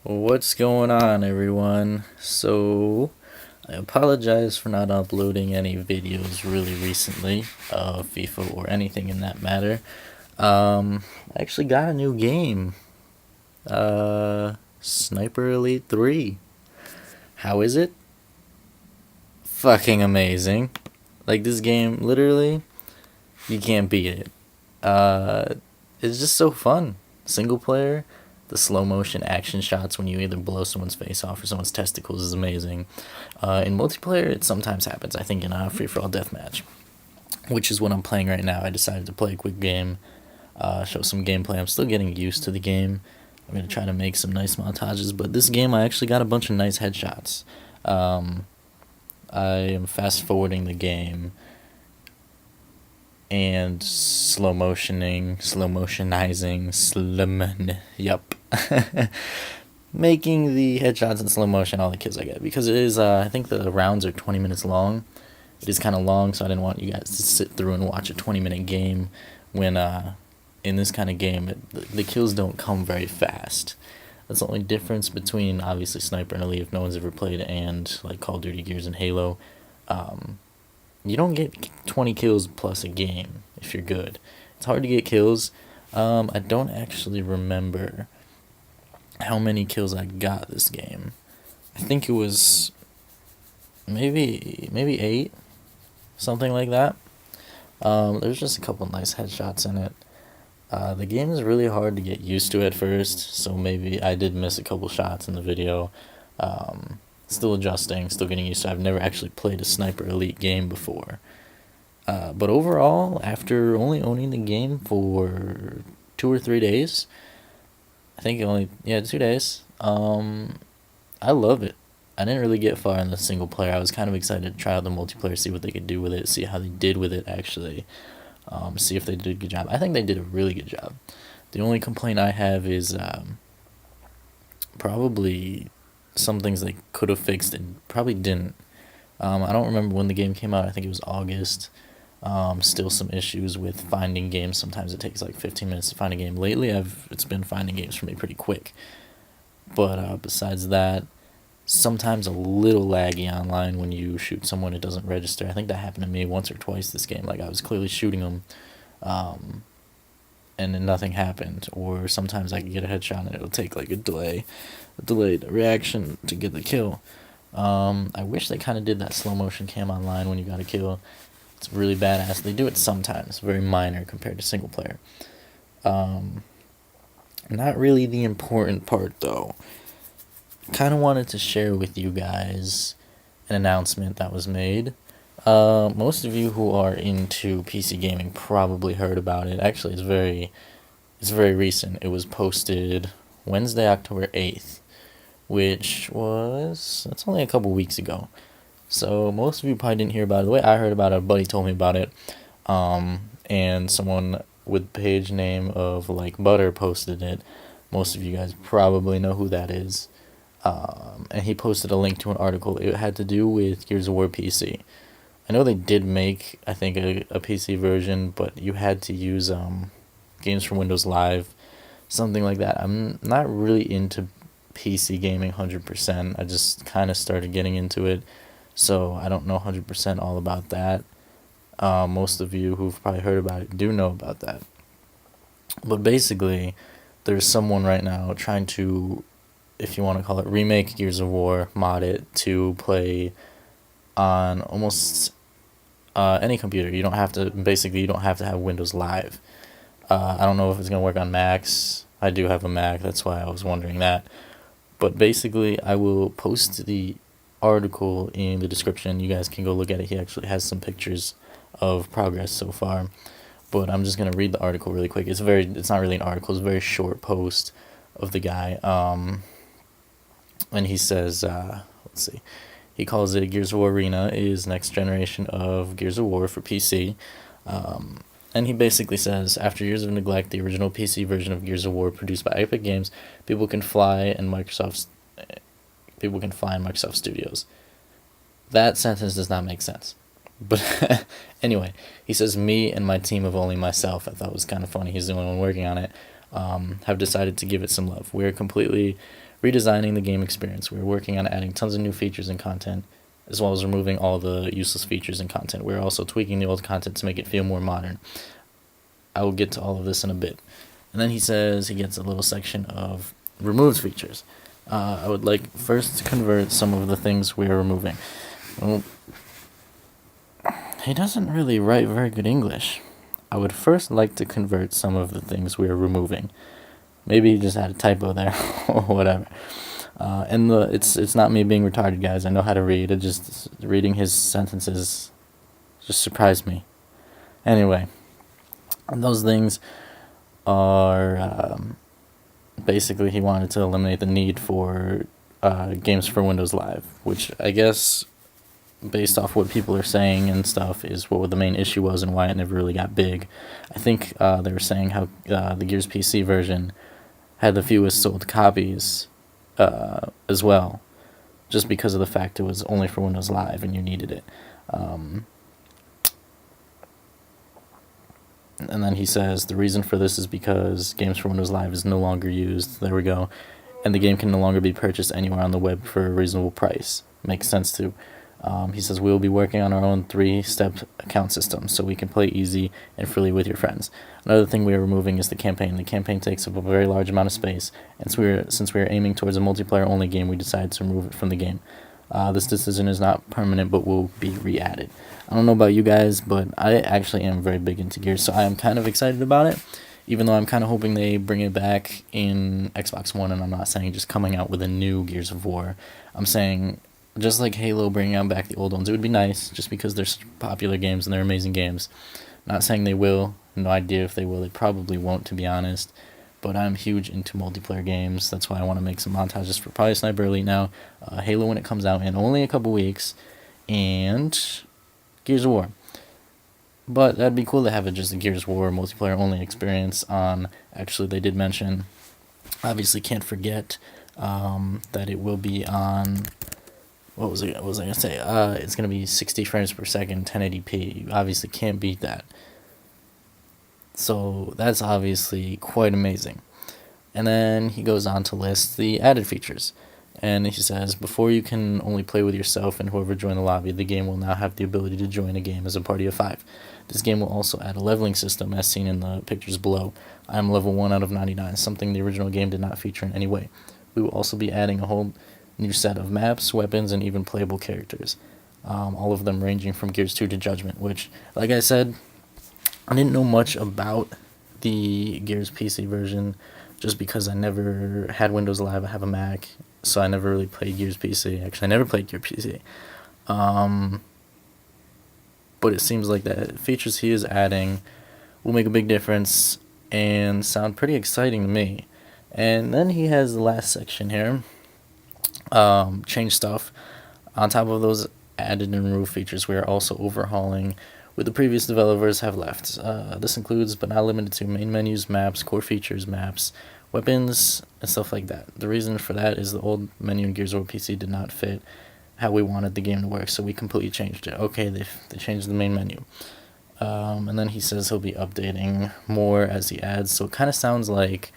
What's going on, everyone? So, I apologize for not uploading any videos really recently of FIFA or anything in that matter. I actually got a new game, Sniper Elite 3. How is it? Fucking amazing. Like, this game, literally, you can't beat it. Uh, it's just so fun. Single player, the slow motion action shots when you either blow someone's face off or someone's testicles is amazing. In multiplayer, it sometimes happens. I think in a free for all deathmatch, which is what I'm playing right now. I decided to play a quick game, show some gameplay. I'm still getting used to the game. I'm gonna try to make some nice montages, but this game I actually got a bunch of nice headshots. I am fast forwarding the game and slow motionizing, yup. Making the headshots in slow motion all the kills I get, because it is, I think the rounds are 20 minutes long. It is kind of long, so I didn't want you guys to sit through and watch a 20-minute game when, in this kind of game, the kills don't come very fast. That's the only difference between, obviously, Sniper and Elite, if no one's ever played, and, like, Call of Duty, Gears, and Halo. You don't get 20 kills plus a game if you're good. It's hard to get kills. I don't actually remember how many kills I got this game. I think it was maybe 8, something like that. There's just a couple nice headshots in it. The game is really hard to get used to at first, so maybe I did miss a couple shots in the video. Still adjusting, still getting used to it. I've never actually played a Sniper Elite game before. But overall, after only owning the game for 2 or 3 days, I think 2 days, I love it. I didn't really get far in the single player. I was kind of excited to try out the multiplayer, see what they could do with it, see how they did with it actually, see if they did a good job. I think they did a really good job. The only complaint I have is probably some things they could have fixed and probably didn't. I don't remember when the game came out. I think it was August. Still some issues with finding games. Sometimes it takes like 15 minutes to find a game. Lately, it's been finding games for me pretty quick. But besides that, sometimes a little laggy online when you shoot someone, it doesn't register. I think that happened to me once or twice this game. Like, I was clearly shooting them, and then nothing happened. Or sometimes I can get a headshot and it'll take like a delayed reaction to get the kill. I wish they kind of did that slow motion cam online when you got a kill. It's really badass. They do it sometimes, very minor compared to single player. Not really the important part though. Kind of wanted to share with you guys an announcement that was made. Most of you who are into PC gaming probably heard about it. Actually, it's very recent. It was posted Wednesday, October 8th, that's only a couple weeks ago. So most of you probably didn't hear about it. The way I heard about it, a buddy told me about it, and someone with page name of like Butter posted it. Most of you guys probably know who that is. And he posted a link to an article. It had to do with Gears of War PC. I know they did make, I think, a PC version, but you had to use games from Windows Live, something like that. I'm not really into PC gaming 100%. I just kind of started getting into it, so I don't know 100% all about that. Most of you who've probably heard about it do know about that. But basically, there's someone right now trying to, if you want to call it, remake Gears of War, mod it to play on almost any computer. You don't have to have Windows Live. I don't know if it's going to work on Macs. I do have a Mac, that's why I was wondering that. But basically, I will post the article in the description. You guys can go look at it. He actually has some pictures of progress so far. But I'm just going to read the article really quick. It's not really an article. It's a very short post of the guy. And he says, let's see. He calls it Gears of War Arena is next generation of Gears of War for PC. And he basically says, after years of neglect, the original PC version of Gears of War produced by Epic Games, people can fly in Microsoft Studios. That sentence does not make sense. But anyway, he says, me and my team of only myself, I thought it was kind of funny, he's the only one working on it, have decided to give it some love. We're completely redesigning the game experience. We're working on adding tons of new features and content, as well as removing all the useless features and content. We're also tweaking the old content to make it feel more modern. I will get to all of this in a bit. And then he says he gets a little section of removes features. I would like first to convert some of the things we are removing. Well, he doesn't really write very good English. I would first like to convert some of the things we are removing. Maybe he just had a typo there, or whatever. It's not me being retarded, guys. I know how to read. Just reading his sentences just surprised me. Anyway, those things are basically he wanted to eliminate the need for games for Windows Live, which I guess, based off what people are saying and stuff, is what the main issue was and why it never really got big. I think they were saying how the Gears PC version had the fewest sold copies as well, just because of the fact it was only for Windows Live and you needed it. And then he says the reason for this is because games for Windows Live is no longer used. There we go. And the game can no longer be purchased anywhere on the web for a reasonable price. Makes sense too. He says we will be working on our own 3-step account system so we can play easy and freely with your friends. Another thing we are removing is the campaign. The campaign takes up a very large amount of space, and since we are aiming towards a multiplayer-only game, we decided to remove it from the game. This decision is not permanent, but will be re-added. I don't know about you guys, but I actually am very big into Gears, so I am kind of excited about it, even though I'm kind of hoping they bring it back in Xbox One, and I'm not saying just coming out with a new Gears of War. I'm saying, just like Halo bringing out back the old ones, it would be nice, just because they're such popular games and they're amazing games. Not saying they will, no idea if they will, they probably won't, to be honest. But I'm huge into multiplayer games. That's why I want to make some montages for probably Sniper Elite now, Halo when it comes out in only a couple weeks, and Gears of War. But that'd be cool to have it just a Gears of War multiplayer only experience on. Actually, they did mention, obviously can't forget that it will be on, what was I going to say? It's going to be 60 frames per second, 1080p. You obviously can't beat that. So that's obviously quite amazing. And then he goes on to list the added features. And he says, before you can only play with yourself and whoever joined the lobby, the game will now have the ability to join a game as a party of 5. This game will also add a leveling system as seen in the pictures below. I am level 1 out of 99, something the original game did not feature in any way. We will also be adding a whole new set of maps, weapons, and even playable characters. All of them ranging from Gears 2 to Judgment, which, like I said, I didn't know much about the Gears PC version just because I never had Windows Live. I have a Mac, so I never really played Gears PC. Actually, I never played Gears PC. But it seems like the features he is adding will make a big difference and sound pretty exciting to me. And then he has the last section here, change stuff. On top of those added and removed features, we are also overhauling what the previous developers have left. This includes, but not limited to, main menus, maps, core features, maps, weapons, and stuff like that. The reason for that is the old menu in Gears of War PC did not fit how we wanted the game to work, so we completely changed it. Okay, they changed the main menu. And then he says he'll be updating more as he adds, so it kind of sounds like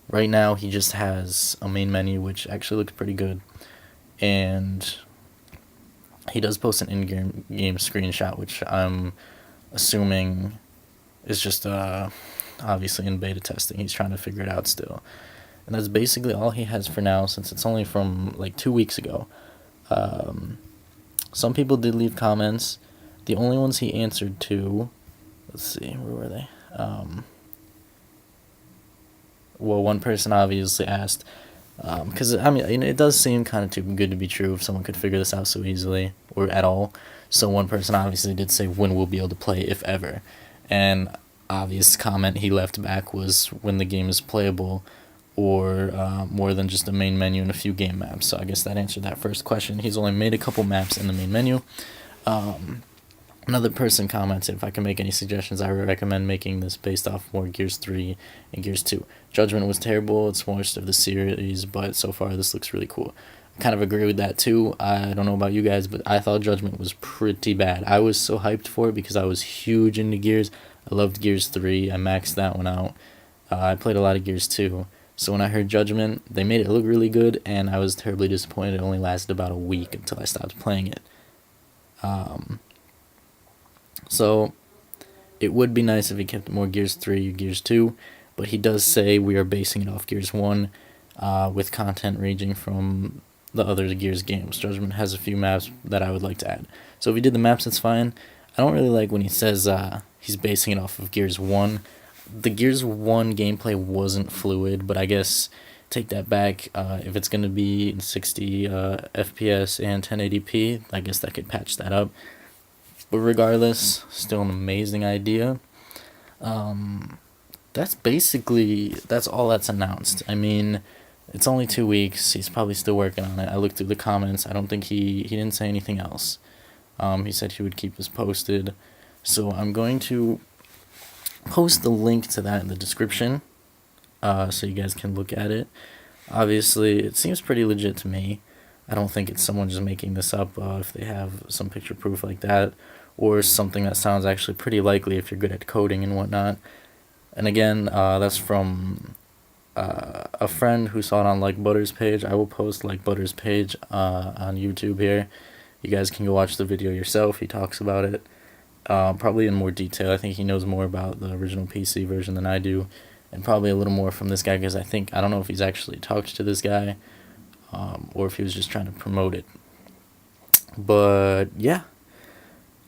right now he just has a main menu, which actually looks pretty good, and he does post an in-game screenshot, which I'm assuming is just obviously in beta testing. He's trying to figure it out still. And that's basically all he has for now, since it's only from like 2 weeks ago. Some people did leave comments. The only ones he answered to, let's see, where were they? Well, one person obviously asked, because I mean, it does seem kind of too good to be true if someone could figure this out so easily or at all. So one person obviously did say when we'll be able to play, if ever. And obvious comment he left back was when the game is playable, or more than just a main menu and a few game maps. So I guess that answered that first question. He's only made a couple maps in the main menu. Another person commented, if I can make any suggestions, I would recommend making this based off more Gears 3 and Gears 2. Judgment was terrible, it's worst of the series, but so far this looks really cool. I kind of agree with that too. I don't know about you guys, but I thought Judgment was pretty bad. I was so hyped for it because I was huge into Gears. I loved Gears 3, I maxed that one out. I played a lot of Gears 2, So when I heard Judgment, they made it look really good, and I was terribly disappointed. It only lasted about a week until I stopped playing it. So it would be nice if he kept more Gears 3 or Gears 2, but he does say we are basing it off Gears 1 with content ranging from the other Gears games. Judgment has a few maps that I would like to add. So if he did the maps, that's fine. I don't really like when he says he's basing it off of Gears 1. The Gears 1 gameplay wasn't fluid, but I guess take that back. If it's going to be in 60 FPS and 1080p, I guess that could patch that up. But regardless, still an amazing idea. That's all that's announced. I mean, it's only 2 weeks. He's probably still working on it. I looked through the comments. I don't think he didn't say anything else. He said he would keep us posted. So I'm going to post the link to that in the description so you guys can look at it. Obviously, it seems pretty legit to me. I don't think it's someone just making this up if they have some picture proof like that, or something that sounds actually pretty likely if you're good at coding and whatnot. And again, that's from a friend who saw it on Like Butter's page. I will post Like Butter's page on YouTube here. You guys can go watch the video yourself. He talks about it probably in more detail. I think he knows more about the original PC version than I do, and probably a little more from this guy, because I don't know if he's actually talked to this guy or if he was just trying to promote it. But yeah,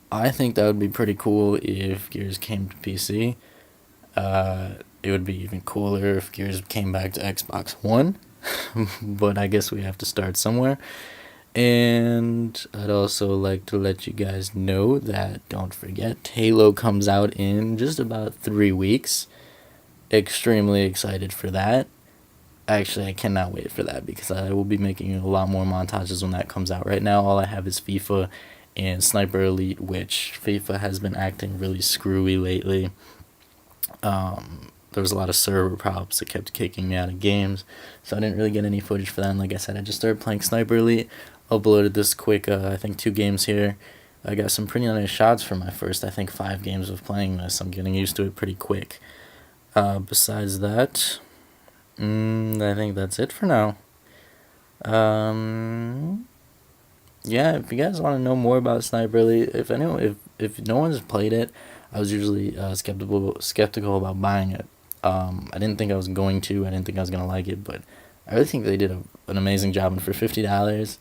I think that would be pretty cool if Gears came to PC. It would be even cooler if Gears came back to XboxOne, but I guess we have to start somewhere. And I'd also like to let you guys know that, don't forget, Halo comes out in just about 3 weeks. Extremely excited for that. Actually, I cannot wait for that, because I will be making a lot more montages when that comes out. Right now, all I have is FIFA and Sniper Elite, which FIFA has been acting really screwy lately. There was a lot of server problems that kept kicking me out of games, so I didn't really get any footage for that. And like I said, I just started playing Sniper Elite, uploaded this quick, I think 2 games here. I got some pretty nice shots for my first, 5 games of playing this. I'm getting used to it pretty quick. Besides that, I think that's it for now. Yeah, if you guys want to know more about Sniper Elite, if no one's played it, I was usually skeptical about buying it. I didn't think I was going to. I didn't think I was going to like it, but I really think they did an amazing job. And for $50,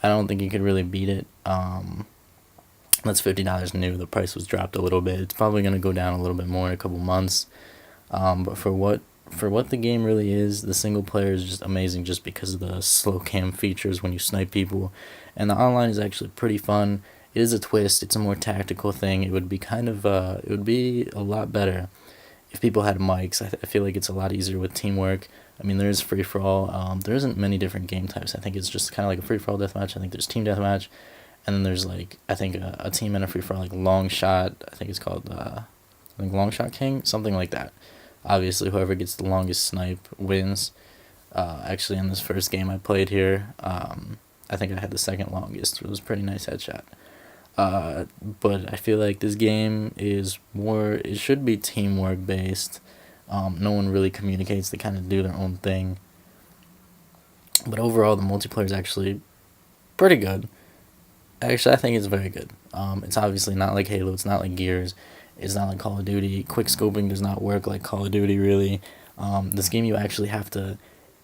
I don't think you could really beat it. That's $50 new. The price was dropped a little bit. It's probably going to go down a little bit more in a couple months. But for what the game really is, the single player is just amazing, just because of the slow cam features when you snipe people. And the online is actually pretty fun. It is a twist. It's a more tactical thing. It would be it would be a lot better if people had mics. I feel like it's a lot easier with teamwork. I mean, there is free-for-all. There isn't many different game types. I think it's just kind of like a free-for-all deathmatch. I think there's team deathmatch. And then there's, a team and a free-for-all, long shot. I think it's called, Long Shot King? Something like that. Obviously, whoever gets the longest snipe wins. Actually, in this first game I played here, I think I had the second longest. It was a pretty nice headshot. But I feel like this game is it should be teamwork based. No one really communicates. They kind of do their own thing. But overall, the multiplayer is actually pretty good. Actually, I think it's very good. It's obviously not like Halo. It's not like Gears. It's not like Call of Duty. Quick scoping does not work like Call of Duty, really. This game, you actually have to...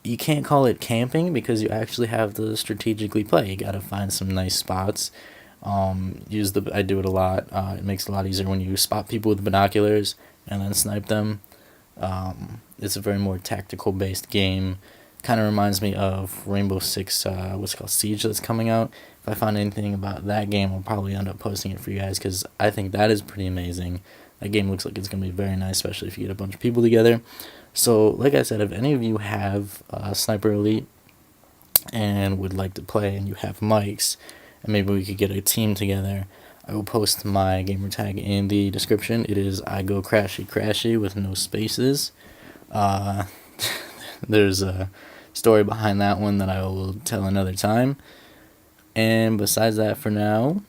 You can't call it camping, because you actually have to strategically play. You gotta find some nice spots. I do it a lot. It makes it a lot easier when you spot people with binoculars and then snipe them. It's a very more tactical based game. Kind of reminds me of Rainbow Six, what's it called, Siege, that's coming out. If I find anything about that game, I'll probably end up posting it for you guys, because I think that is pretty amazing. That game looks like it's going to be very nice, especially if you get a bunch of people together. So, like I said, if any of you have Sniper Elite and would like to play, and you have mics, and maybe we could get a team together, I will post my gamertag in the description. It is iGoCrashyCrashy with no spaces. There's a story behind that one that I will tell another time. And besides that, for now,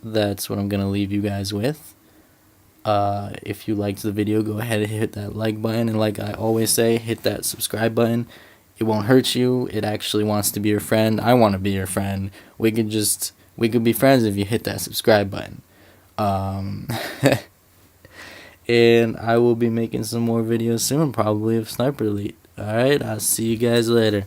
that's what I'm going to leave you guys with. If you liked the video, go ahead and hit that like button, and like I always say, hit that subscribe button. It won't hurt you. It actually wants to be your friend. I want to be your friend. We could be friends if you hit that subscribe button. And I will be making some more videos soon, probably of Sniper Elite. Alright, I'll see you guys later.